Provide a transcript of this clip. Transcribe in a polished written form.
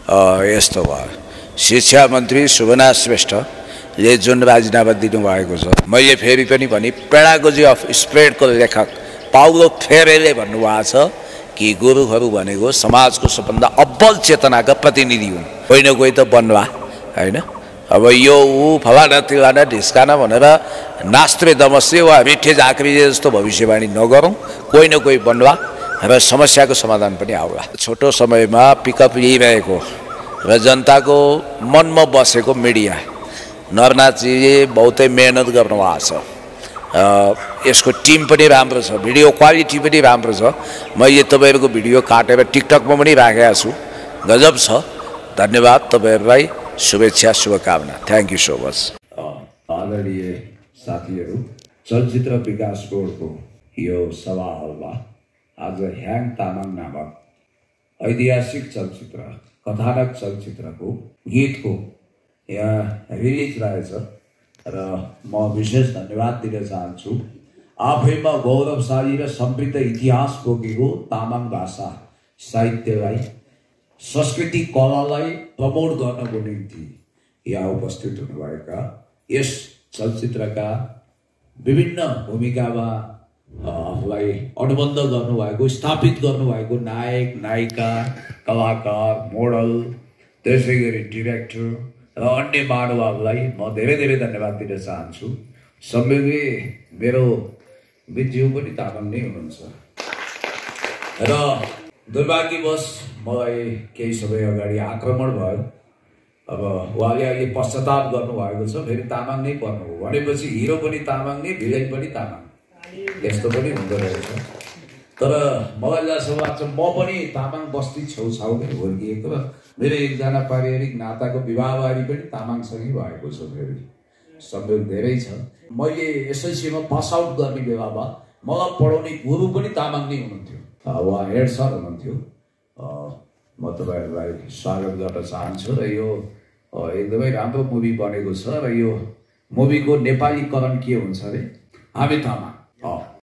यस्तो भयो शिक्षा मन्त्री शुभनाथ श्रेष्ठले जुन राजीनामा दिनुभएको छ मैले फेरि पनि भने पेडागोजी अफ स्प्रेडको लेखक पाउलो फेरेले भन्नुभएको छ कि गुरुहरू भनेको समाजको सबभन्दा अब्बल चेतनाका प्रतिनिधि हुन् होइन कोही त बन्वा होइन अब यो ऊ फलाना तिलाना ढिस्काना भनेर नास्त्रे दमस्ते वा मिठे झाँक्री जस्तो भविष्यवाणी नगरौँ कोही न कोही बन्वा र समस्याको समाधान पनि आउला छोटो समयमा पिकअप लिइरहेको र जनताको मनमा बसेको मिडिया नरनाथजीले बहुतै मेहनत गर्नुभएको छ यसको टिम पनि राम्रो छ भिडियो क्वालिटी पनि राम्रो छ मैले तपाईहरुको भिडियो काटेर टिकटकमा पनि राखेको छु गजब छ धन्यवाद तपाईहरुलाई शुभेच्छा शुभकामना थ्यांक यू सो मच आदरणीय साथीहरु चलचित्र विकास बोर्डको यो सभा हलमा आज ह्याङ तामाङ नामक ऐतिहासिक चलचित्र कथानक चलचित्रको गीतको यहाँ रिलिज रहेछ र म विशेष धन्यवाद दिन चाहन्छु आफैमा गौरवशाली र समृद्ध इतिहास बोकेको तामाङ भाषा साहित्यलाई संस्कृति कलालाई प्रमोट गर्नको निम्ति यहाँ उपस्थित हुनुभएका यस चलचित्रका विभिन्न भूमिकामा आफूलाई अनुबन्ध गर्नुभएको स्थापित गर्नुभएको नायक नायिका कलाकार मोडल त्यसै गरी डिरेक्टर र अन्य महानुभावलाई म धेरै धेरै धन्यवाद दिन चाहन्छु सम्बन्धी मेरो मित्रज्यू पनि तामाङ नै हुनुहुन्छ र दुर्भाग्यवश मलाई केही समय अगाडि आक्रमण भयो अब उहाँले अहिले पश्चाताप गर्नुभएको छ फेरि तामाङ नै पर्नु हो भनेपछि हिरो पनि तामाङ नै भिलेन पनि तामाङ यस्तो पनि हुँदो रहेछ तर मलाई जस्तो लाग्छ म पनि तामाङ बस्ती छेउछाउमै हुर्किएको र मेरो एकजना पारिवारिक नाताको विवाहबारी पनि तामाङसँगै भएको छ फेरि संयोग धेरै छ मैले एसएलसीमा पास आउट गर्ने बेलामा मलाई पढाउने गुरु पनि तामाङ नै हुनुहुन्थ्यो उहाँ हेड सर हुनुहुन्थ्यो म तपाईहरुलाई स्वागत गर्न चाहन्छु र यो एकदमै राम्रो मुभी बनेको छ र यो मुभीको नेपालीकरण के हुन्छ अरे हामी तामाङ